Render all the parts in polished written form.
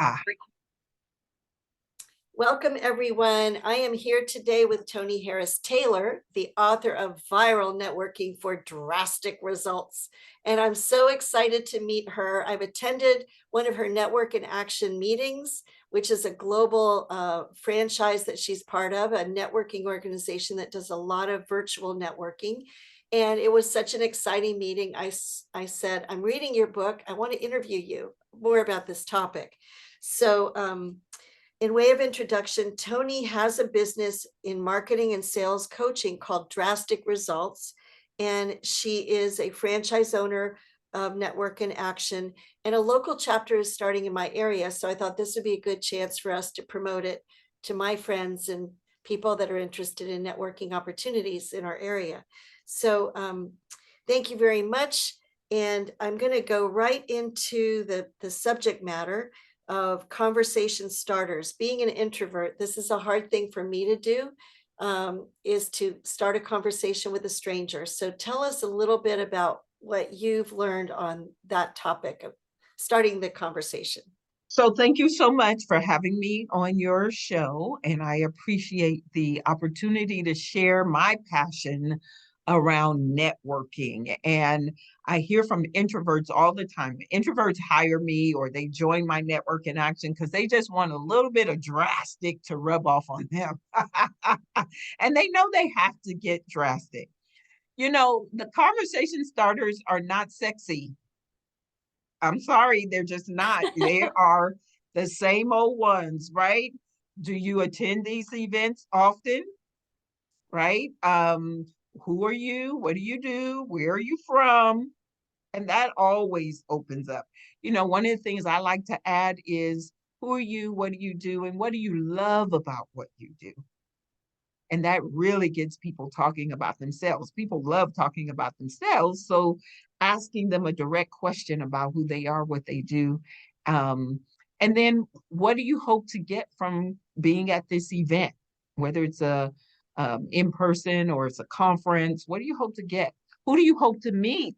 Ah, Welcome, everyone. I am here today with Toni Harris Taylor, the author of Viral Networking for Drastic Results. And I'm so excited to meet her. I've attended one of her Network in Action meetings, which is a global franchise that she's part of, a networking organization that does a lot of virtual networking. And it was such an exciting meeting. I said, I'm reading your book. I want to interview you more about this topic. So, in way of introduction, Toni has a business in marketing and sales coaching called Drastic Results, and she is a franchise owner of Network in Action, and a local chapter is starting in my area. So I thought this would be a good chance for us to promote it to my friends and people that are interested in networking opportunities in our area. So thank you very much. And I'm going to go right into the subject matter of conversation starters. Being an introvert, this is a hard thing for me to do, is to start a conversation with a stranger. So tell us a little bit about what you've learned on that topic of starting the conversation. so thank you so much for having me on your show, and I appreciate the opportunity to share my passion around networking. And I hear from introverts all the time. Introverts hire me or they join my network in action because they just want a little bit of drastic to rub off on them. And they know they have to get drastic. The conversation starters are not sexy. I'm sorry, they're just not. They are the same old ones, right? Do you attend these events often? Right? Who are you? What do you do? Where are you from? And that always opens up. One of the things I like to add is who are you? What do you do? And what do you love about what you do? And that really gets people talking about themselves. People love talking about themselves. So asking them a direct question about who they are, what they do. Um, and then what do you hope to get from being at this event, whether it's a in person or it's a conference? What do you hope to get? Who do you hope to meet?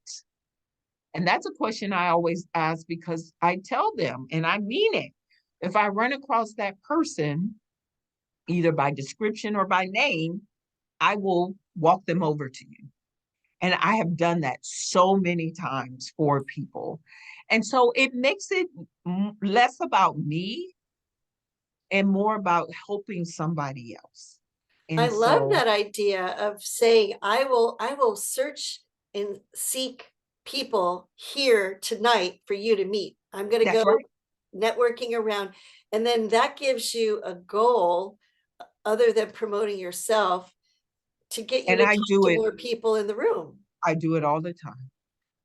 And that's a question I always ask because I tell them, and I mean it. If I run across that person, either by description or by name, I will walk them over to you. And I have done that so many times for people. And so it makes it less about me and more about helping somebody else. I And love so that idea of saying, I will search and seek people here tonight for you to meet. I'm going to that's go right. networking around. And then that gives you a goal other than promoting yourself to get you And to talk to more people in the room. I do it all the time.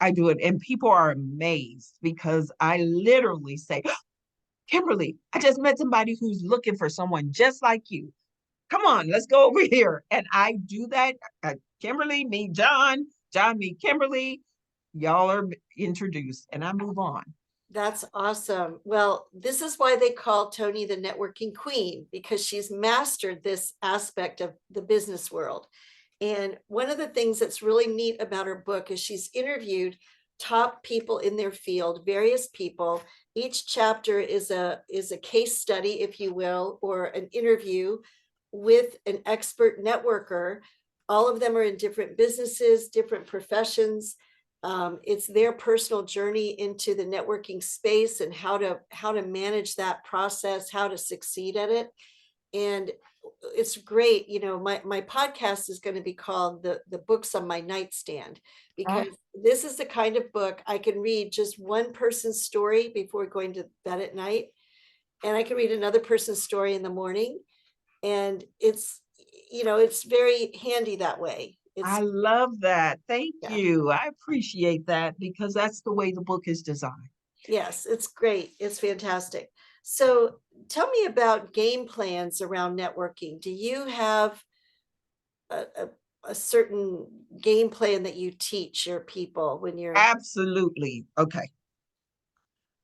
I do it. And people are amazed because I literally say, Kimberly, I just met somebody who's looking for someone just like you. Come on, let's go over here. And I do that. Kimberly, meet John. John, meet Kimberly. Y'all are introduced, and I move on. That's awesome. Well, this is why they call Toni the networking queen, because she's mastered this aspect of the business world. And one of the things that's really neat about her book is she's interviewed top people in their field, various people. Each chapter is a case study, if you will, or an interview with an expert networker. All of them are in different businesses, different professions. It's their personal journey into the networking space and how to manage that process, how to succeed at it. And it's great. My podcast is going to be called the books on my nightstand, Uh, because this is the kind of book I can read just one person's story before going to bed at night, and I can read another person's story in the morning, and it's very handy that way. I It's love that. Thank Yeah. you. I appreciate that because that's the way the book is designed. Yes, it's great. It's fantastic. So tell me about game plans around networking. Do you have a certain game plan that you teach your people when you're Absolutely. Okay.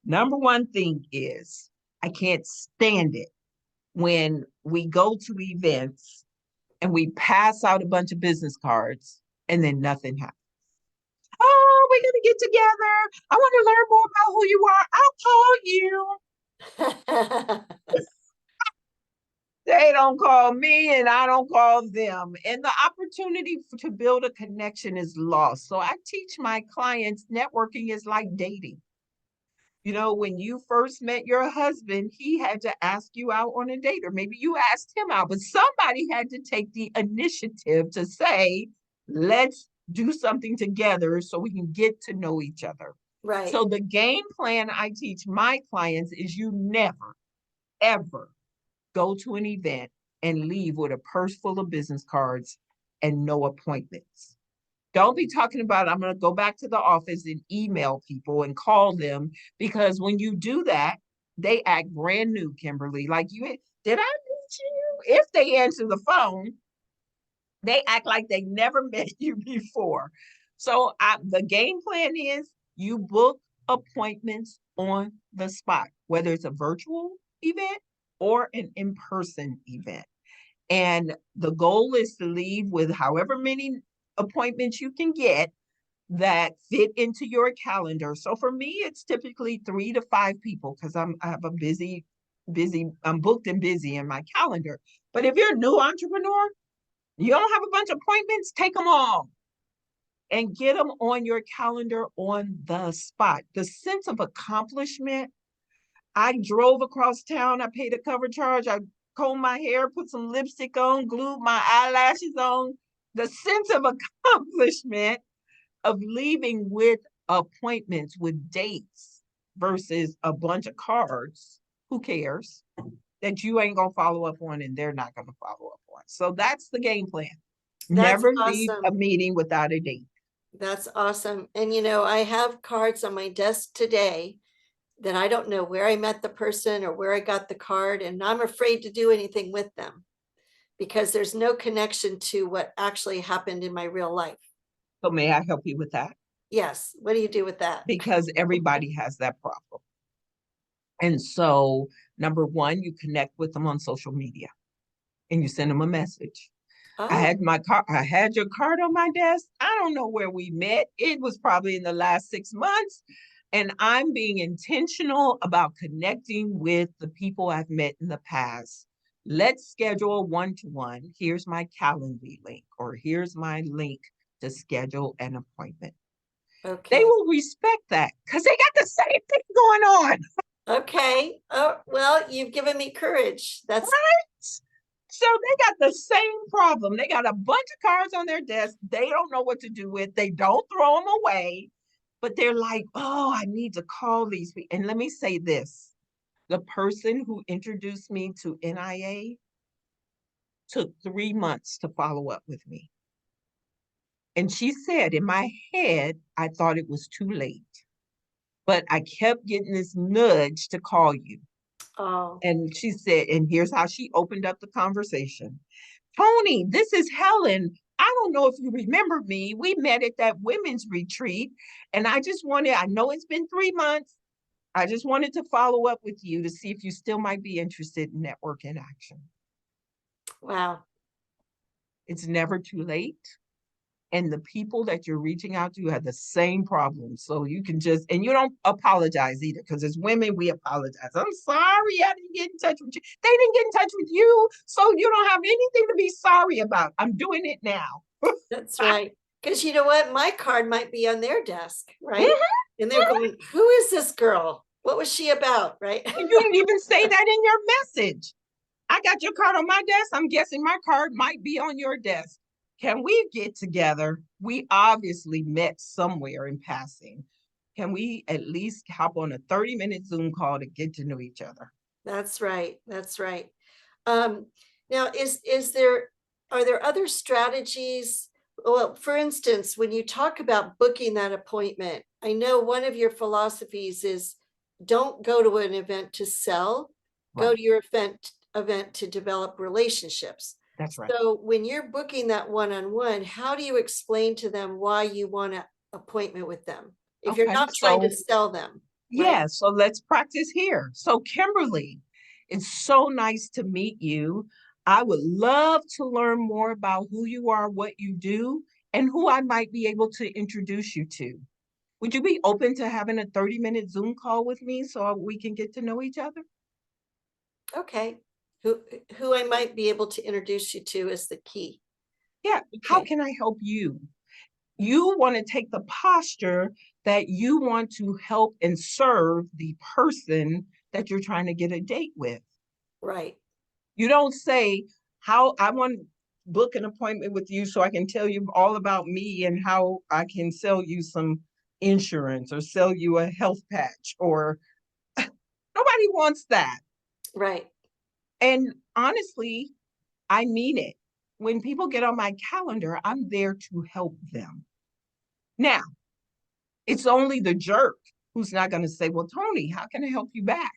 Number one thing is I can't stand it when we go to events and we pass out a bunch of business cards and then nothing happens. Oh, we're going to get together. I want to learn more about who you are. I'll call you. They don't call me and I don't call them. And the opportunity to build a connection is lost. So I teach my clients networking is like dating. When you first met your husband, he had to ask you out on a date, or maybe you asked him out, but somebody had to take the initiative to say, let's do something together so we can get to know each other. Right. So the game plan I teach my clients is you never, ever go to an event and leave with a purse full of business cards and no appointments. Don't be talking about, I'm going to go back to the office and email people and call them, because when you do that, they act brand new, Kimberly. Like, did I meet you? If they answer the phone, they act like they never met you before. So the game plan is you book appointments on the spot, whether it's a virtual event or an in-person event. And the goal is to leave with however many appointments you can get that fit into your calendar. So for me, it's typically 3 to 5 people because I have a I'm booked and busy in my calendar. But if you're a new entrepreneur, you don't have a bunch of appointments, take them all and get them on your calendar on the spot. The sense of accomplishment. I drove across town, I paid a cover charge, I combed my hair, put some lipstick on, glued my eyelashes on. The sense of accomplishment of leaving with appointments, with dates versus a bunch of cards, who cares, that you ain't gonna follow up on and they're not gonna follow up on. So that's the game plan. That's Never leave a awesome. meeting without a date. That's awesome. And I have cards on my desk today that I don't know where I met the person or where I got the card, and I'm afraid to do anything with them because there's no connection to what actually happened in my real life. So may I help you with that? Yes. What do you do with that? Because everybody has that problem. And so, number one, you connect with them on social media and you send them a message. Oh, I had your card on my desk. I don't know where we met. It was probably in the last 6 months. And I'm being intentional about connecting with the people I've met in the past. Let's schedule a one-to-one. Here's my Calendly link, or here's my link to schedule an appointment. They okay. will respect that because they got the same thing going on. Okay. Oh, well, you've given me courage. That's Right? So they got the same problem. They got a bunch of cards on their desk. They don't know what to do with. They don't throw them away, but they're like, oh, I need to call these people. And let me say this. The person who introduced me to NIA took 3 months to follow up with me. And she said, in my head, I thought it was too late, but I kept getting this nudge to call you. oh, And she said, and here's how she opened up the conversation. Toni, this is Helen. I don't know if you remember me. We met at that women's retreat. And I know it's been 3 months. I just wanted to follow up with you to see if you still might be interested in network in action. wow. It's never too late. And the people that you're reaching out to have the same problems. So you can and you don't apologize either, because as women, we apologize. I'm sorry, I didn't get in touch with you. They didn't get in touch with you. So you don't have anything to be sorry about. I'm doing it now. That's right. Because you know what? My card might be on their desk, right? Mhm. And they're going, who is this girl? What was she about? Right. And you didn't even say that in your message. I got your card on my desk. I'm guessing my card might be on your desk. Can we get together? We obviously met somewhere in passing. Can we at least hop on a 30-minute Zoom call to get to know each other? That's right. That's right. Um, now, are there other strategies? Well, for instance, when you talk about booking that appointment, I know one of your philosophies is don't go to an event to sell, go Right. to your event to develop relationships. That's right. So when you're booking that one-on-one, how do you explain to them why you want an appointment with them? If you're Okay. not trying to So, sell them, right? yeah, so let's practice here. So, Kimberly, it's so nice to meet you. I would love to learn more about who you are, what you do, and who I might be able to introduce you to. Would you be open to having a 30-minute Zoom call with me so we can get to know each other? Okay. Who who I might be able to introduce you to is the key. Yeah, how Okay. can I help you? You want to take the posture that you want to help and serve the person that you're trying to get a date with. Right. You don't say, how I want to book an appointment with you so I can tell you all about me and how I can sell you some insurance or sell you a health patch or nobody wants that. Right. And honestly, I mean it. When people get on my calendar, I'm there to help them. Now, it's only the jerk who's not going to say, well, Toni, how can I help you back?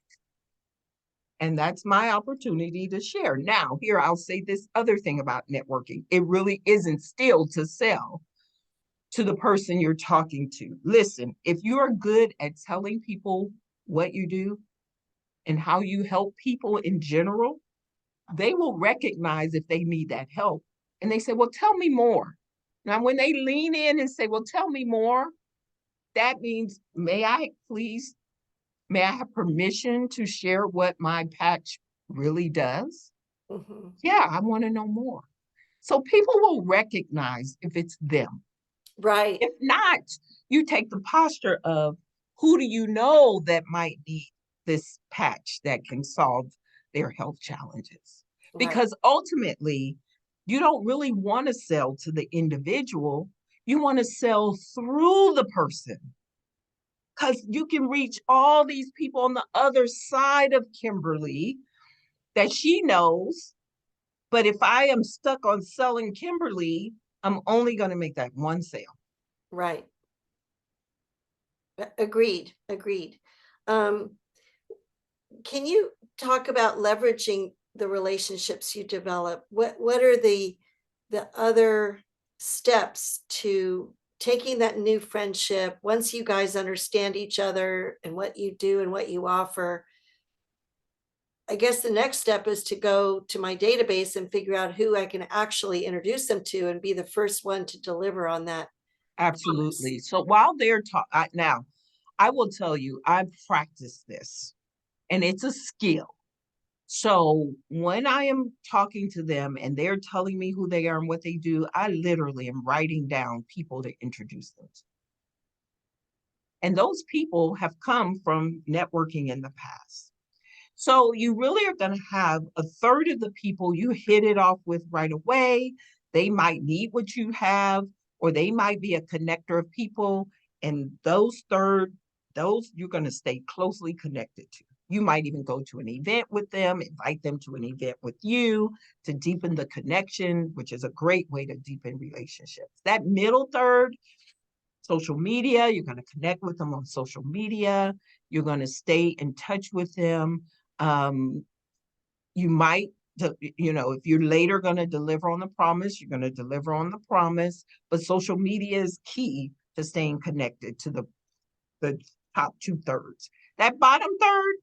And that's my opportunity to share. Now, here I'll say this other thing about networking. It really isn't still to sell to the person you're talking to. Listen, if you are good at telling people what you do and how you help people in general, they will recognize if they need that help. And they say, well, tell me more. Now, when they lean in and say, well, tell me more, that means, may I have permission to share what my patch really does? Hmm. Yeah, I want to know more. So people will recognize if it's them. Right. If not, you take the posture of who do you know that might need this patch that can solve their health challenges? Right. Because ultimately, you don't really want to sell to the individual. You want to sell through the person because you can reach all these people on the other side of Kimberly that she knows. But if I am stuck on selling Kimberly, I'm only going to make that one sale. Right. Agreed. Agreed. Um, can you talk about leveraging the relationships you develop? What are the other steps to taking that new friendship once you guys understand each other and what you do and what you offer? I guess the next step is to go to my database and figure out who I can actually introduce them to and be the first one to deliver on that promise. Absolutely. So while they're talking, now I will tell you, I've practiced this and it's a skill. So when I am talking to them and they're telling me who they are and what they do, I literally am writing down people to introduce them to. And those people have come from networking in the past. So you really are going to have a third of the people you hit it off with right away. They might need what you have, or they might be a connector of people. And those you're going to stay closely connected to. You might even go to an event with them, invite them to an event with you to deepen the connection, which is a great way to deepen relationships. That middle third, social media, you're going to connect with them on social media, you're going to stay in touch with them. um, you might, if you're later going to deliver on the promise, you're going to deliver on the promise. But social media is key to staying connected to the top two thirds. That bottom third,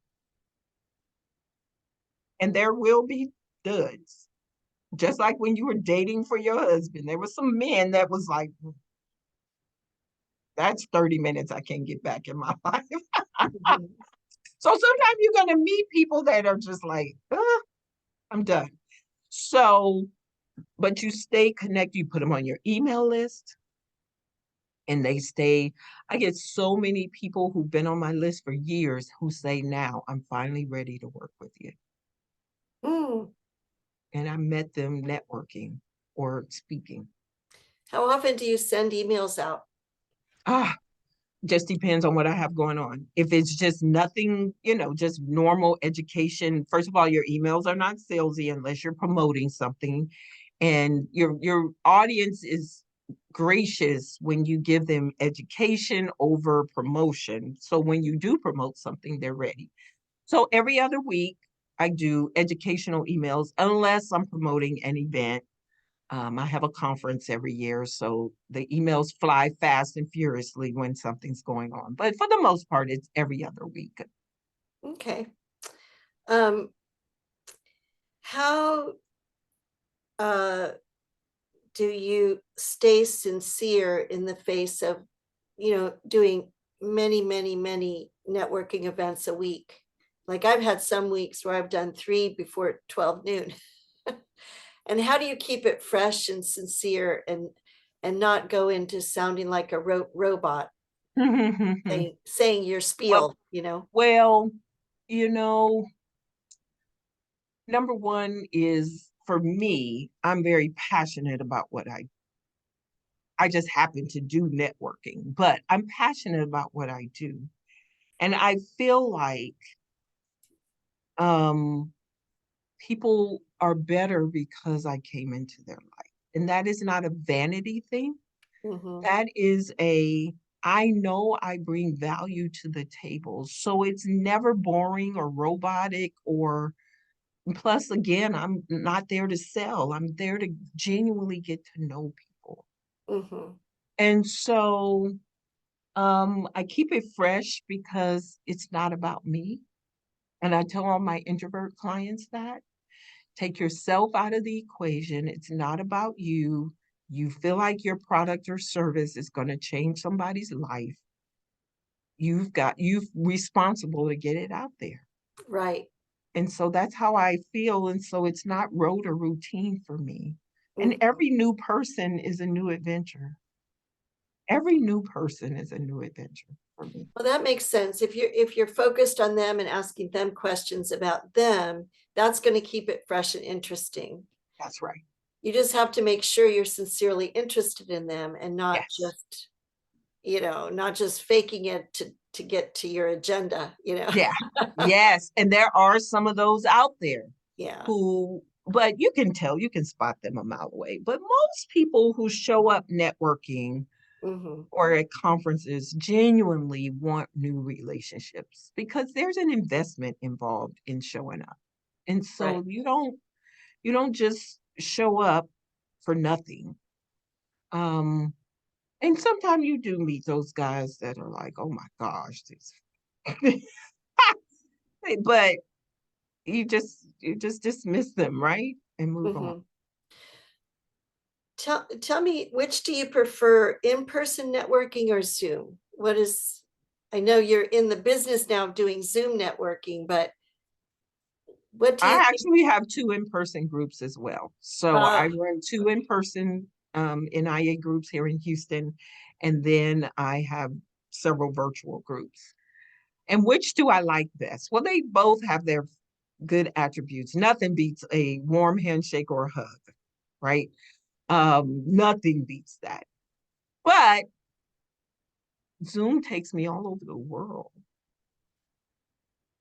and there will be duds. Just like when you were dating for your husband, there were some men that was like, that's 30 minutes I can't get back in my life. Mhm. So sometimes you're going to meet people that are just like, I'm done. So, but you stay connected, you put them on your email list and they stay. I get so many people who've been on my list for years who say, now I'm finally ready to work with you. Mm. And I met them networking or speaking. How often do you send emails out? Ah, just depends on what I have going on. If it's just nothing, just normal education, first of all, your emails are not salesy unless you're promoting something. And your audience is gracious when you give them education over promotion. So when you do promote something, they're ready. So every other week, I do educational emails unless I'm promoting an event. I have a conference every year, so the emails fly fast and furiously when something's going on. But for the most part, it's every other week. Okay. Um, how uh, do you stay sincere in the face of, doing many, many, many networking events a week? Like I've had some weeks where I've done 3 before 12 noon. And how do you keep it fresh and sincere and not go into sounding like a robot saying your Well, spiel, you know? well, you know, number one is for me, I'm very passionate about what I just happen to do networking, but I'm passionate about what I do. And I feel like um people are better because I came into their life. And that is not a vanity thing. Mhm, That is I know I bring value to the table. So it's never boring or robotic or plus again, I'm not there to sell. I'm there to genuinely get to know people. mhm, And so I keep it fresh because it's not about me. And I tell all my introvert clients that take yourself out of the equation. It's not about you. You feel like your product or service is going to change somebody's life. You've responsible to get it out there. right, And so that's how I feel. And so it's not rote or routine for me. And mhm. every new person is a new adventure. Every new person is a new adventure for me. Well, that makes sense. If you're focused on them and asking them questions about them, that's gonna keep it fresh and interesting. That's right. You just have to make sure you're sincerely interested in them and not Yes. just, not just faking it to get to your agenda, you know? Yeah. Yes. And there are some of those out there Yeah. who, but you can tell, you can spot them a mile away. But most people who show up networking Mhm. or at conferences genuinely want new relationships because there's an investment involved in showing up. And Right. so you don't just show up for nothing. Um, and sometimes you do meet those guys that are like, oh my gosh, this but you just dismiss them, right? And move on. Mhm. Tell me, which do you prefer, in-person networking or Zoom? I know you're in the business now of doing Zoom networking, but what do you I think? actually have two in-person groups as well. So I Ah, run two in-person NIA groups here in Houston, and then I have several virtual groups. And which do I like best? Well, they both have their good attributes. Nothing beats a warm handshake or a hug, right? Nothing beats that. But Zoom takes me all over the world.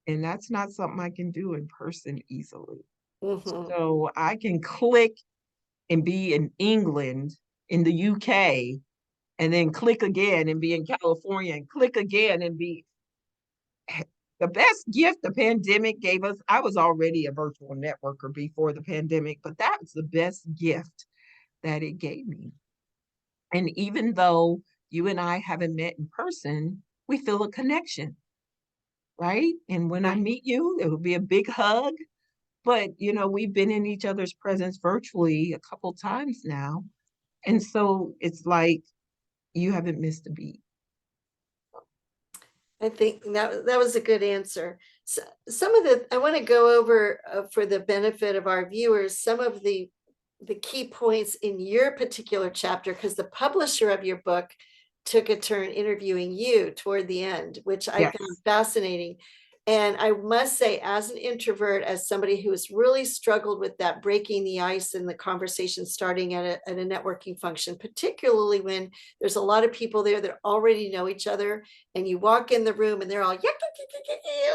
And that's not something I can do in person easily. mhm, So I can click and be in England, in the UK, and then click again and be in California and click again and be the best gift the pandemic gave us. I was already a virtual networker before the pandemic, but that was the best gift that it gave me. And even though you and I haven't met in person, we feel a connection, right? And when I right. meet you, it will be a big hug. But we've been in each other's presence virtually a couple times now. And so it's like you haven't missed a beat. I think that was a good answer. So, I want to go over, for the benefit of our viewers, some of the key points in your particular chapter, because the publisher of your book took a turn interviewing you toward the end, which I found Yes. fascinating. And I must say, as an introvert, as somebody who has really struggled with that breaking the ice and the conversation starting at a networking function, particularly when there's a lot of people there that already know each other, and you walk in the room and they're all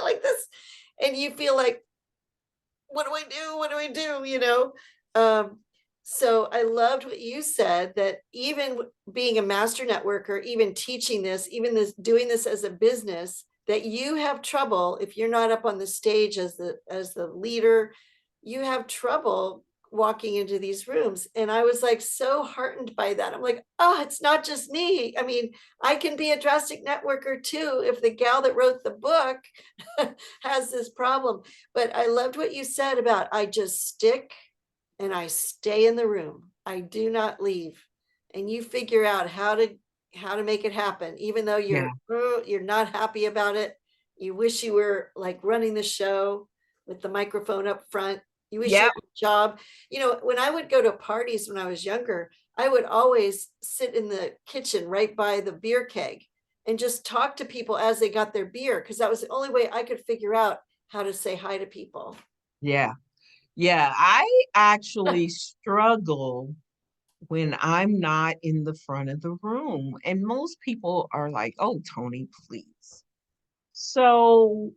like this, and you feel like, what do I do? What do I do? Um, so I loved what you said, that even being a master networker, even teaching this, even this, doing this as a business, that you have trouble if you're not up on the stage as the leader, you have trouble walking into these rooms. And I was like so heartened by that. I'm like, oh, it's not just me. I mean, I can be a drastic networker too if the gal that wrote the book has this problem. But I loved what you said about, I just stick and I stay in the room. I do not leave. And you figure out how to make it happen, even though Yeah. you're not happy about it. You wish you were like running the show with the microphone up front. You wish you Yeah, had a job. You know, when I would go to parties when I was younger, I would always sit in the kitchen right by the beer keg and just talk to people as they got their beer, because that was the only way I could figure out how to say hi to people. yeah, yeah. I actually struggle when I'm not in the front of the room. And most people are like, oh, Toni, please. So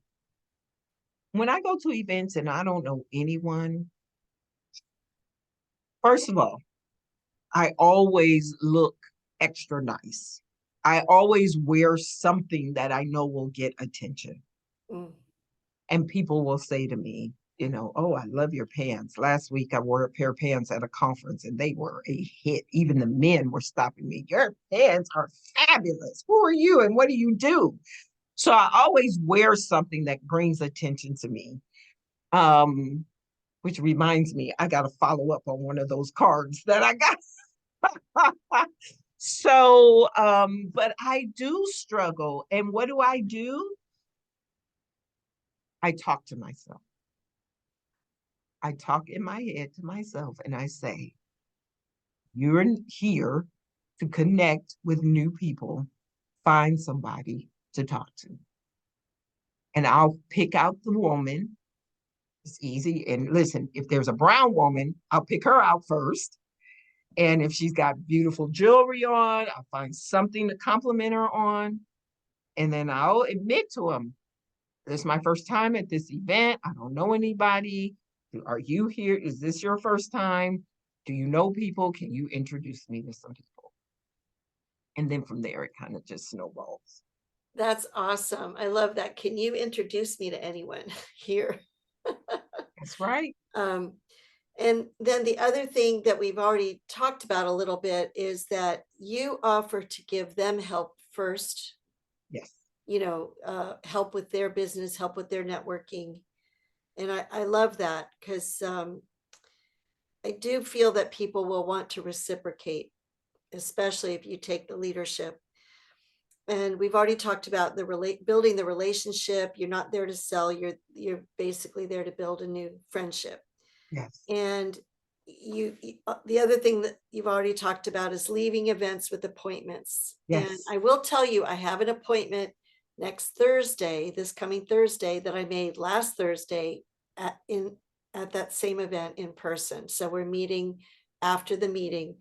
when I go to events and I don't know anyone, first of all, I always look extra nice. I always wear something that I know will get attention. Mm. And people will say to me, oh, I love your pants. Last week I wore a pair of pants at a conference and they were a hit. Even the men were stopping me. Your pants are fabulous. Who are you and what do you do? So I always wear something that brings attention to me. Um, which reminds me, I got to follow up on one of those cards that I got. So, but I do struggle. And what do? I talk to myself. I talk in my head to myself and I say, you're here to connect with new people, find somebody to talk to. And I'll pick out the woman. It's easy. And listen, if there's a brown woman, I'll pick her out first. And if she's got beautiful jewelry on, I'll find something to compliment her on. And then I'll admit to them, this is my first time at this event. I don't know anybody. Are you here? Is this your first time? Do you know people? Can you introduce me to some people? And then from there, it kind of just snowballs. That's awesome. I love that. Can you introduce me to anyone here? That's right. Um, and then the other thing that we've already talked about a little bit is that you offer to give them help first, Yes. help with their business, help with their networking. And I love that because I do feel that people will want to reciprocate, especially if you take the leadership. And we've already talked about building the relationship. You're not there to sell. You're basically there to build a new friendship. Yes. And the other thing that you've already talked about is leaving events with appointments. And Yes. I will tell you, I have an appointment next Thursday, this coming Thursday, that I made last Thursday at that same event in person. So we're meeting after the meeting,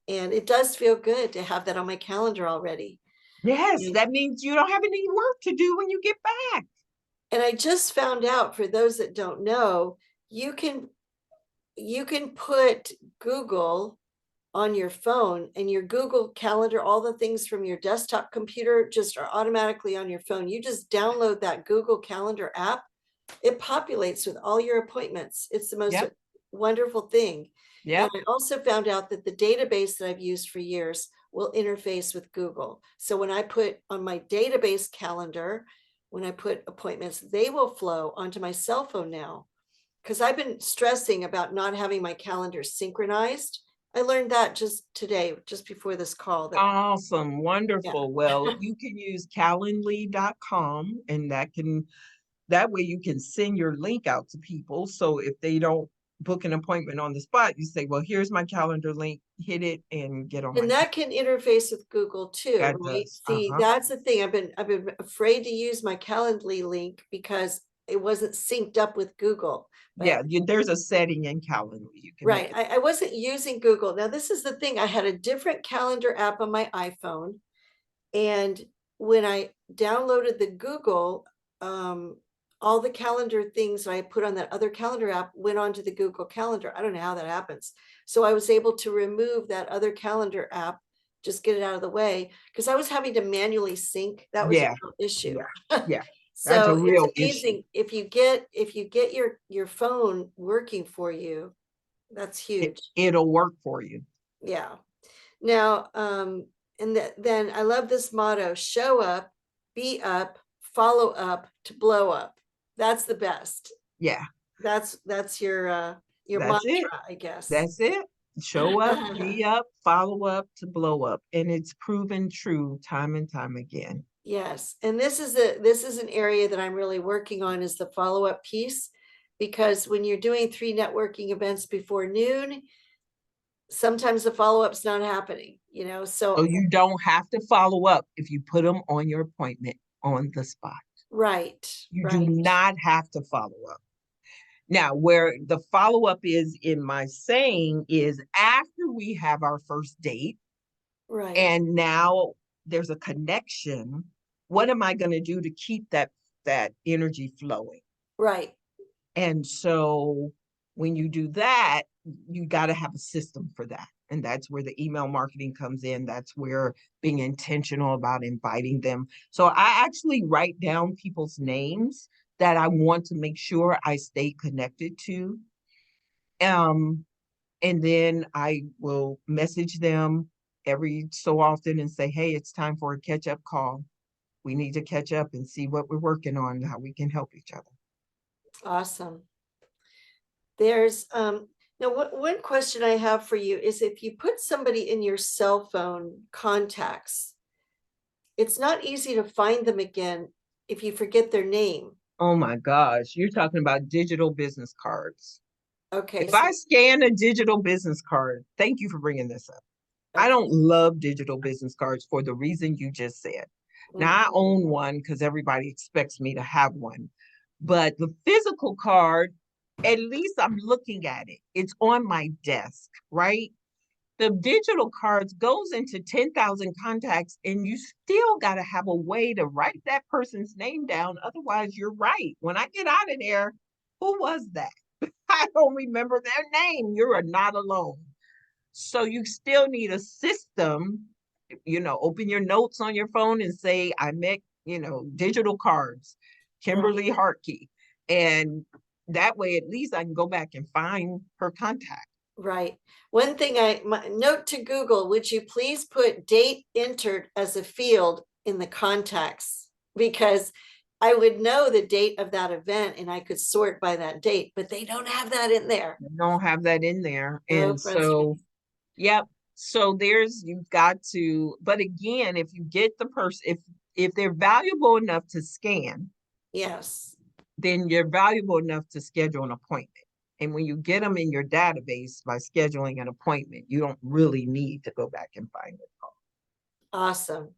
and it does feel good to have that on my calendar already. Yes. And, That means you don't have any work to do when you get back. and I just found out, for those that don't know, you can put Google on your phone, and your Google Calendar, all the things from your desktop computer just are automatically on your phone. You just download that Google Calendar app. It populates with all your appointments. It's the most Yep. wonderful thing. And Yep. I also found out that the database that I've used for years will interface with Google. So when I put on my database calendar, when I put appointments, they will flow onto my cell phone now, because I've been stressing about not having my calendar synchronized. I learned that just today, just before this call, that Awesome. yeah. Wonderful. Well, you can use calendly.com and that way you can send your link out to people. So if they don't book an appointment on the spot, you say, well, here's my calendar link, hit it and get on my And that can interface with Google too, that right? does. See, that's the thing. I've been afraid to use my Calendly link because it wasn't synced up with Google. But Yeah, there's a setting in Calendly. You can make right, it. I wasn't using Google. Now, this is the thing. I had a different calendar app on my iPhone, and when I downloaded the Google, all the calendar things that I put on that other calendar app went onto the Google Calendar. I don't know how that happens. So I was able to remove that other calendar app, just get it out of the way, because I was having to manually sync. That was a Yeah, real issue. yeah, yeah. That's a So it's real issue. amazing if you get your phone working for you. That's huge. It'll work for you. Yeah. Now, and then I love this motto: show up, be up, follow up to blow up. That's the best. Yeah, That's your that's it. mantra, I guess. That's it. Show up, be up, follow up to blow up. And it's proven true time and time again. Yes. And this is an area that I'm really working on, is the follow-up piece, because when you're doing 3 networking events before noon, sometimes the follow-up's not happening, So so you don't have to follow up if you put them on your appointment on the spot. right, You do right, not have to follow up. Now, where the follow up is in my saying is after we have our first date right, and now there's a connection, what am I going to do to keep that energy flowing? right, And so when you do that, you got to have a system for that. And that's where the email marketing comes in. That's where being intentional about inviting them. So I actually write down people's names that I want to make sure I stay connected to. Um, and then I will message them every so often and say, hey, it's time for a catch up call. We need to catch up and see what we're working on, how we can help each other. awesome. There's now one question I have for you is, if you put somebody in your cell phone contacts, it's not easy to find them again if you forget their name. Oh my gosh, you're talking about digital business cards. Okay, If so I scan a digital business card, thank you for bringing this up. I okay. don't love digital business cards for the reason you just said. Now, I Mhm. own one because everybody expects me to have one. But the physical card, at least I'm looking at it. It's on my desk, right? The digital cards goes into 10,000 contacts and you still got to have a way to write that person's name down. Otherwise, you're right. When I get out of there, who was that? I don't remember their name. You are not alone. So you still need a system, open your notes on your phone and say, I met, digital cards, Right, Kimberly Hartke. And that way, at least I can go back and find her contact. right. One thing my note to Google, would you please put date entered as a field in the contacts? Because I would know the date of that event and I could sort by that date, but they don't have that in there. I don't have that in there. So And so, frustrating. yep. So you've got to, but again, if you get the person, if they're valuable enough to scan, Yes. then you're valuable enough to schedule an appointment. And when you get them in your database by scheduling an appointment, you don't really need to go back and find it. Awesome.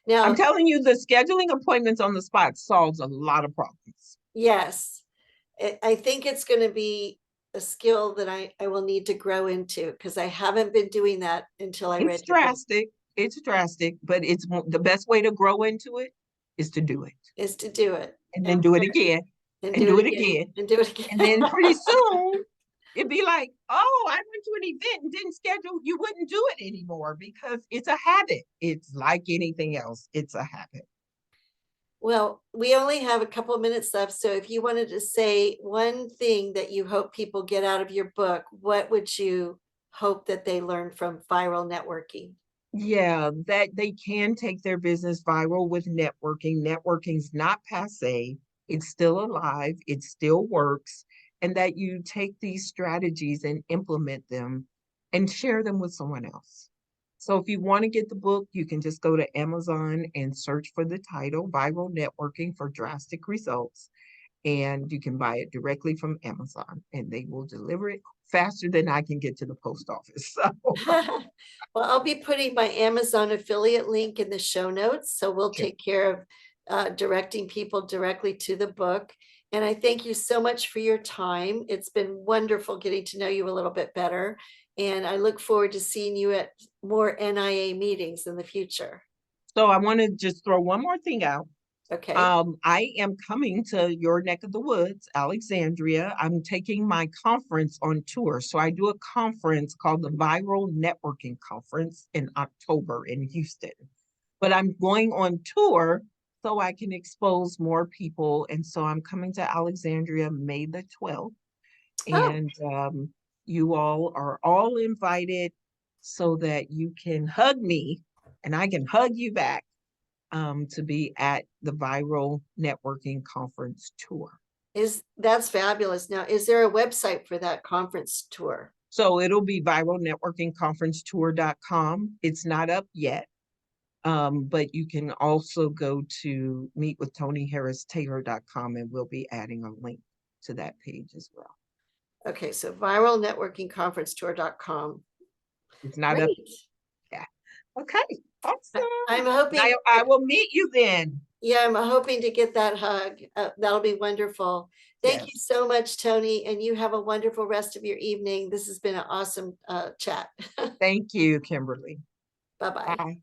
I'm Now, telling you, the scheduling appointments on the spot solves a lot of problems. yes, I think it's going to be a skill that I will need to grow into, because I haven't been doing that until I It's read your book, drastic. It's drastic, but it's the best way to grow into it is to do it is to do it and then and do it again and and do do it it again again. and do it again. And then pretty soon it'd be like, oh, I went to an event and didn't schedule. You wouldn't do it anymore because it's a habit. It's like anything else, it's a habit. Well, we only have a couple of minutes left, so if you wanted to say one thing that you hope people get out of your book, what would you hope that they learn from viral networking? Yeah, that they can take their business viral with networking. Networking's not passe, it's still alive, it still works, and that you take these strategies and implement them and share them with someone else. So if you want to get the book, you can just go to Amazon and search for the title Viral Networking for Drastic Results. And you can buy it directly from Amazon and they will deliver it faster than I can get to the post office. So, Well, I'll be putting my Amazon affiliate link in the show notes, so we'll sure. take care of directing people directly to the book. And I thank you so much for your time. It's been wonderful getting to know you a little bit better. And I look forward to seeing you at more NIA meetings in the future. So I want to just throw one more thing out. Okay. I am coming to your neck of the woods, Alexandria. I'm taking my conference on tour. So I do a conference called the Viral Networking Conference in October in Houston. But I'm going on tour so I can expose more people. And so I'm coming to Alexandria May the 12th. Oh, And you all are all invited so that you can hug me and I can hug you back to be at the Viral Networking Conference tour. that's fabulous. Now, is there a website for that conference tour? So it'll be viralnetworkingconferencetour.com. It's not up yet. But you can also go to meetwithtoniharristaylor.com and we'll be adding a link to that page as well. Okay, so viralnetworkingconferencetour.com. It's not up. Great. Yeah. Okay. Awesome. I'm hoping I will meet you then. Yeah, I'm hoping to get that hug. That'll be wonderful. Thank you Yes. so much, Toni, and you have a wonderful rest of your evening. This has been an awesome chat. Thank you, Kimberly. Bye-bye. Bye.